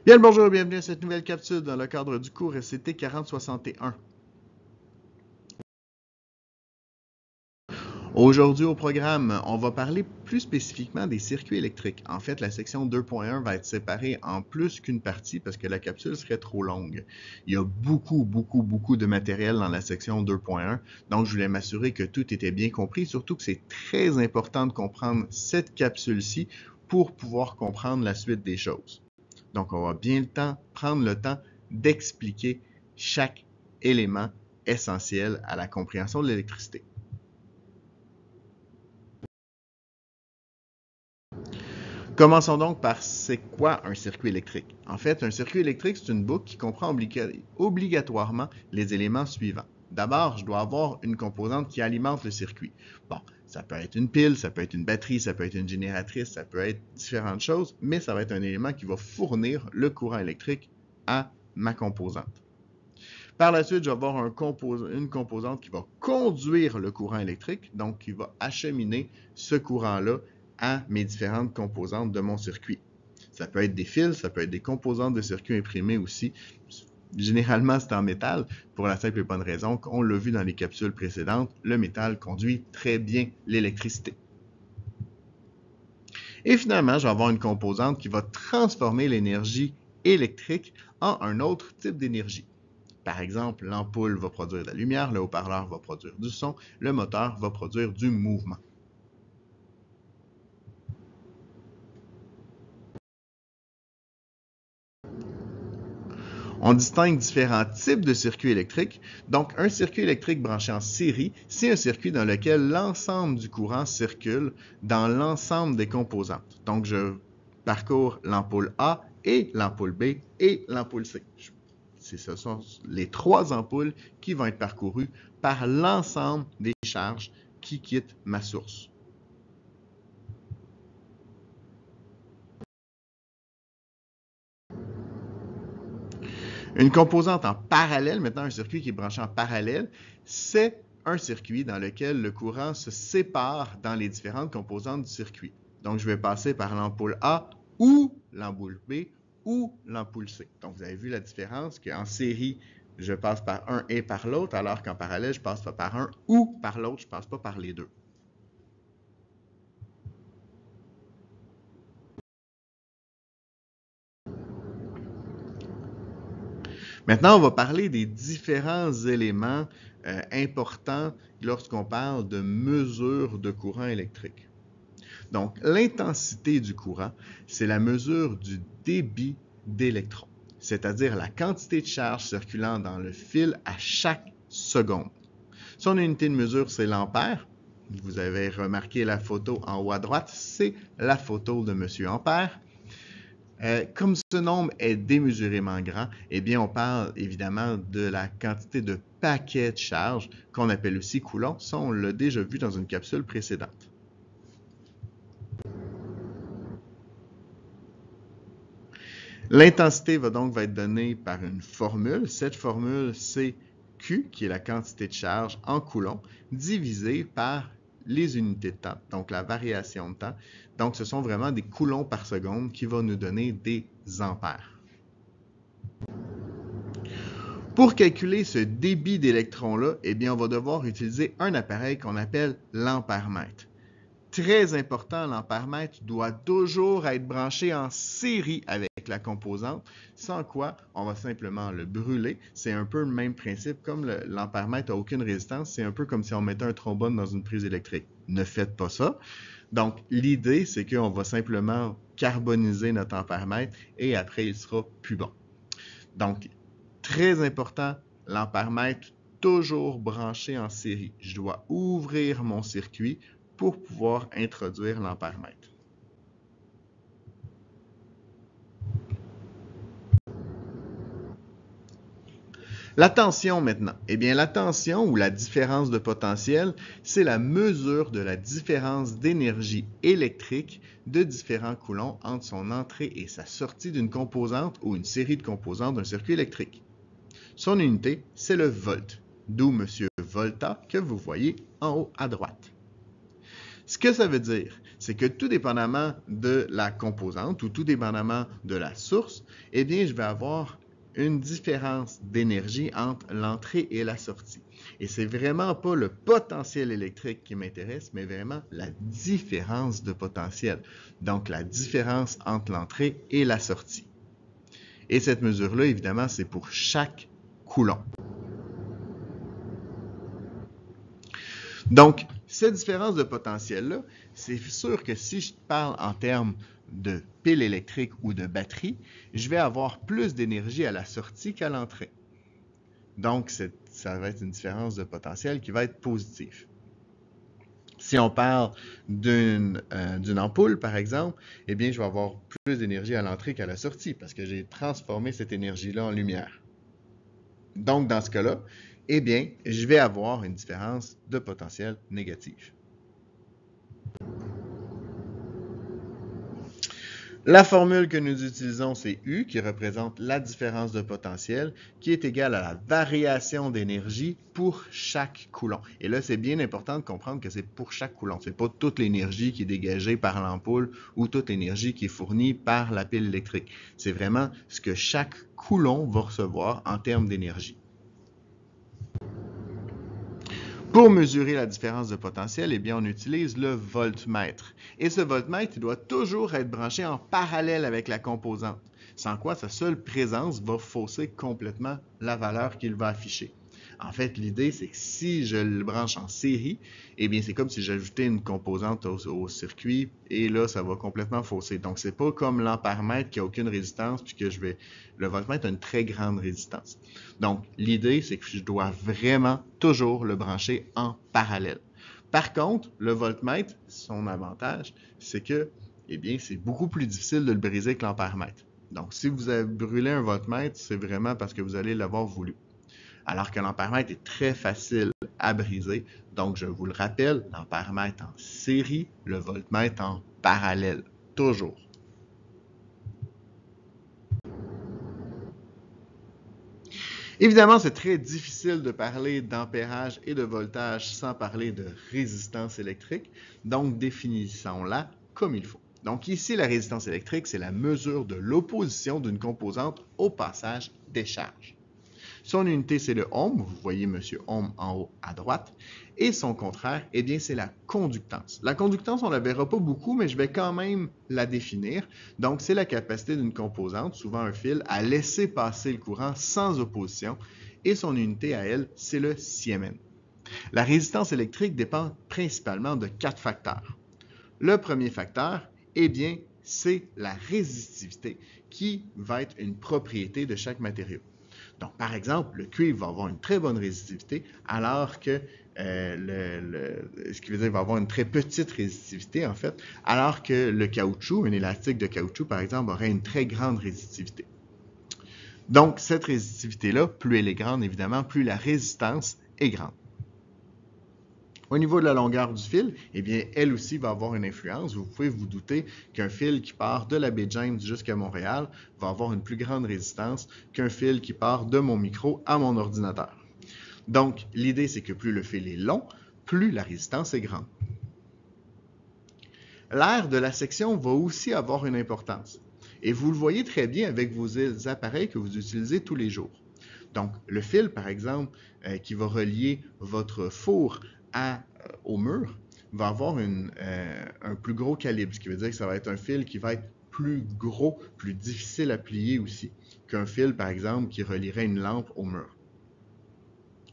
Bien le bonjour et bienvenue à cette nouvelle capsule dans le cadre du cours SCT 4061. Aujourd'hui au programme, on va parler plus spécifiquement des circuits électriques. En fait, la section 2.1 va être séparée en plus qu'une partie parce que la capsule serait trop longue. Il y a beaucoup de matériel dans la section 2.1, donc je voulais m'assurer que tout était bien compris, surtout que c'est très important de comprendre cette capsule-ci pour pouvoir comprendre la suite des choses. Donc, on va bien prendre le temps d'expliquer chaque élément essentiel à la compréhension de l'électricité. Commençons donc par c'est quoi un circuit électrique? En fait, un circuit électrique, c'est une boucle qui comprend obligatoirement les éléments suivants. D'abord, je dois avoir une composante qui alimente le circuit. Bon, ça peut être une pile, ça peut être une batterie, ça peut être une génératrice, ça peut être différentes choses, mais ça va être un élément qui va fournir le courant électrique à ma composante. Par la suite, je vais avoir une composante qui va conduire le courant électrique, donc qui va acheminer ce courant-là à mes différentes composantes de mon circuit. Ça peut être des fils, ça peut être des composantes de circuit imprimés aussi. Généralement, c'est en métal, pour la simple et bonne raison qu'on l'a vu dans les capsules précédentes, le métal conduit très bien l'électricité. Et finalement, je vais avoir une composante qui va transformer l'énergie électrique en un autre type d'énergie. Par exemple, l'ampoule va produire de la lumière, le haut-parleur va produire du son, le moteur va produire du mouvement. On distingue différents types de circuits électriques. Donc, un circuit électrique branché en série, c'est un circuit dans lequel l'ensemble du courant circule dans l'ensemble des composantes. Donc, je parcours l'ampoule A et l'ampoule B et l'ampoule C. Ce sont les trois ampoules qui vont être parcourues par l'ensemble des charges qui quittent ma source. Une composante en parallèle, maintenant un circuit qui est branché en parallèle, c'est un circuit dans lequel le courant se sépare dans les différentes composantes du circuit. Donc, je vais passer par l'ampoule A ou l'ampoule B ou l'ampoule C. Donc, vous avez vu la différence qu'en série, je passe par un et par l'autre, alors qu'en parallèle, je passe pas par un ou par l'autre, je passe pas par les deux. Maintenant, on va parler des différents éléments importants lorsqu'on parle de mesure de courant électrique. Donc, l'intensité du courant, c'est la mesure du débit d'électrons, c'est-à-dire la quantité de charge circulant dans le fil à chaque seconde. Son unité de mesure, c'est l'ampère. Vous avez remarqué la photo en haut à droite, c'est la photo de M. Ampère. Comme ce nombre est démesurément grand, eh bien, on parle évidemment de la quantité de paquets de charge qu'on appelle aussi coulomb. Ça, on l'a déjà vu dans une capsule précédente. L'intensité va donc être donnée par une formule. Cette formule, c'est Q, qui est la quantité de charge en coulomb, divisée par les unités de temps, donc la variation de temps. Donc, ce sont vraiment des coulombs par seconde qui vont nous donner des ampères. Pour calculer ce débit d'électrons-là, eh bien, on va devoir utiliser un appareil qu'on appelle l'ampèremètre. Très important, l'ampèremètre doit toujours être branché en série avec la composante, sans quoi on va simplement le brûler. C'est un peu le même principe, comme l'ampèremètre n'a aucune résistance, c'est un peu comme si on mettait un trombone dans une prise électrique. Ne faites pas ça. Donc, l'idée, c'est qu'on va simplement carboniser notre ampèremètre et après, il sera plus bon. Donc, très important, l'ampèremètre toujours branché en série. Je dois ouvrir mon circuit pour pouvoir introduire l'ampèremètre. La tension maintenant. Eh bien, la tension ou la différence de potentiel, c'est la mesure de la différence d'énergie électrique de différents coulombs entre son entrée et sa sortie d'une composante ou une série de composantes d'un circuit électrique. Son unité, c'est le volt, d'où M. Volta que vous voyez en haut à droite. Ce que ça veut dire, c'est que tout dépendamment de la composante ou tout dépendamment de la source, eh bien, je vais avoir une différence d'énergie entre l'entrée et la sortie. Et c'est vraiment pas le potentiel électrique qui m'intéresse, mais vraiment la différence de potentiel. Donc, la différence entre l'entrée et la sortie. Et cette mesure-là, évidemment, c'est pour chaque coulomb. Donc, cette différence de potentiel-là, c'est sûr que si je parle en termes de pile électrique ou de batterie, je vais avoir plus d'énergie à la sortie qu'à l'entrée. Donc, ça va être une différence de potentiel qui va être positive. Si on parle d'une ampoule, par exemple, eh bien, je vais avoir plus d'énergie à l'entrée qu'à la sortie parce que j'ai transformé cette énergie-là en lumière. Donc, dans ce cas-là, eh bien, je vais avoir une différence de potentiel négative. La formule que nous utilisons, c'est U, qui représente la différence de potentiel, qui est égale à la variation d'énergie pour chaque coulomb. Et là, c'est bien important de comprendre que c'est pour chaque coulomb. Ce n'est pas toute l'énergie qui est dégagée par l'ampoule ou toute l'énergie qui est fournie par la pile électrique. C'est vraiment ce que chaque coulomb va recevoir en termes d'énergie. Pour mesurer la différence de potentiel, eh bien, on utilise le voltmètre. Et ce voltmètre, il doit toujours être branché en parallèle avec la composante, sans quoi sa seule présence va fausser complètement la valeur qu'il va afficher. En fait, l'idée, c'est que si je le branche en série, eh bien, c'est comme si j'ajoutais une composante au circuit et là, ça va complètement fausser. Donc, c'est pas comme l'ampèremètre qui a aucune résistance puis que le voltmètre a une très grande résistance. Donc, l'idée, c'est que je dois vraiment toujours le brancher en parallèle. Par contre, le voltmètre, son avantage, c'est que, eh bien, c'est beaucoup plus difficile de le briser que l'ampèremètre. Donc, si vous avez brûlé un voltmètre, c'est vraiment parce que vous allez l'avoir voulu. Alors que l'ampèremètre est très facile à briser. Donc, je vous le rappelle, l'ampèremètre en série, le voltmètre en parallèle, toujours. Évidemment, c'est très difficile de parler d'ampérage et de voltage sans parler de résistance électrique, donc définissons-la comme il faut. Donc ici, la résistance électrique, c'est la mesure de l'opposition d'une composante au passage des charges. Son unité, c'est le ohm. Vous voyez M. Ohm en haut à droite. Et son contraire, eh bien, c'est la conductance. La conductance, on ne la verra pas beaucoup, mais je vais quand même la définir. Donc, c'est la capacité d'une composante, souvent un fil, à laisser passer le courant sans opposition. Et son unité à elle, c'est le Siemens. La résistance électrique dépend principalement de 4 facteurs. Le premier facteur, eh bien, c'est la résistivité, qui va être une propriété de chaque matériau. Donc, par exemple, le cuivre va avoir une très bonne résistivité, alors que ce qui veut dire qu'il va avoir une très petite résistivité, en fait, alors que le caoutchouc, un élastique de caoutchouc, par exemple, aurait une très grande résistivité. Donc, cette résistivité-là, plus elle est grande, évidemment, plus la résistance est grande. Au niveau de la longueur du fil, eh bien, elle aussi va avoir une influence. Vous pouvez vous douter qu'un fil qui part de la baie James jusqu'à Montréal va avoir une plus grande résistance qu'un fil qui part de mon micro à mon ordinateur. Donc, l'idée, c'est que plus le fil est long, plus la résistance est grande. L'air de la section va aussi avoir une importance. Et vous le voyez très bien avec vos appareils que vous utilisez tous les jours. Donc, le fil, par exemple, qui va relier votre four au mur, va avoir un plus gros calibre, ce qui veut dire que ça va être un fil qui va être plus gros, plus difficile à plier aussi, qu'un fil, par exemple, qui relierait une lampe au mur.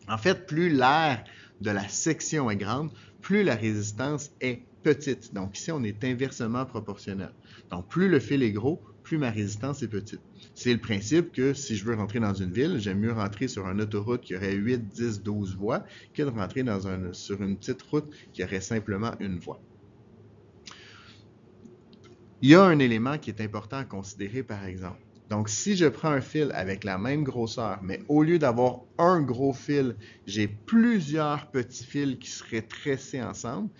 En fait, plus l'aire de la section est grande, plus la résistance est petite. Donc ici, on est inversement proportionnel. Donc plus le fil est gros, plus ma résistance est petite. C'est le principe que si je veux rentrer dans une ville, j'aime mieux rentrer sur une autoroute qui aurait 8, 10, 12 voies que de rentrer sur une petite route qui aurait simplement une voie. Il y a un élément qui est important à considérer, par exemple. Donc, si je prends un fil avec la même grosseur, mais au lieu d'avoir un gros fil, j'ai plusieurs petits fils qui seraient tressés ensemble,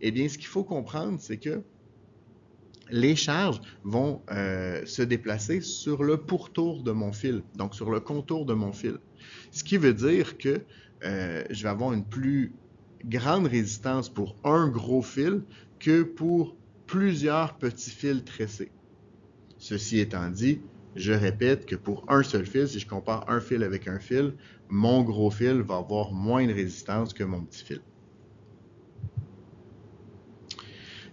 eh bien, ce qu'il faut comprendre, c'est que les charges vont se déplacer sur le pourtour de mon fil, donc sur le contour de mon fil. Ce qui veut dire que je vais avoir une plus grande résistance pour un gros fil que pour plusieurs petits fils tressés. Ceci étant dit, je répète que pour un seul fil, si je compare un fil avec un fil, mon gros fil va avoir moins de résistance que mon petit fil.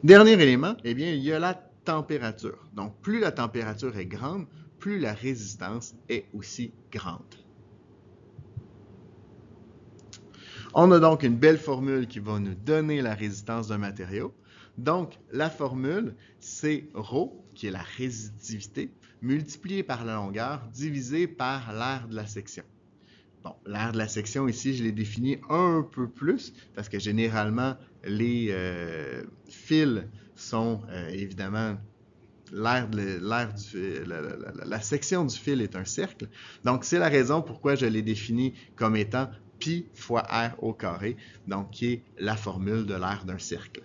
Dernier élément, eh bien, il y a la température. Donc, plus la température est grande, plus la résistance est aussi grande. On a donc une belle formule qui va nous donner la résistance d'un matériau. Donc, la formule, c'est ρ, qui est la résistivité, multiplié par la longueur, divisé par l'aire de la section. Bon, l'aire de la section, ici, je l'ai défini un peu plus, parce que généralement, les fils sont évidemment, la section du fil est un cercle. Donc, c'est la raison pourquoi je l'ai défini comme étant pi fois r au carré, donc qui est la formule de l'aire d'un cercle.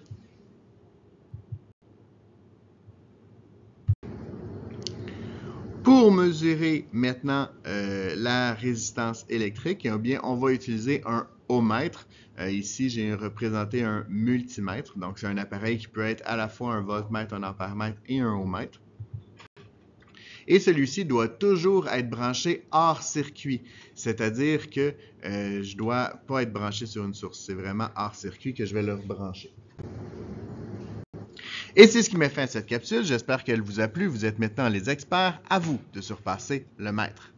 Pour mesurer maintenant la résistance électrique, eh bien, on va utiliser un ohmmètre. Ici, j'ai représenté un multimètre, donc c'est un appareil qui peut être à la fois un voltmètre, un ampèremètre et un ohmmètre. Et celui-ci doit toujours être branché hors circuit, c'est-à-dire que je ne dois pas être branché sur une source. C'est vraiment hors circuit que je vais le rebrancher. Et c'est ce qui met fin à cette capsule. J'espère qu'elle vous a plu. Vous êtes maintenant les experts. À vous de surpasser le maître.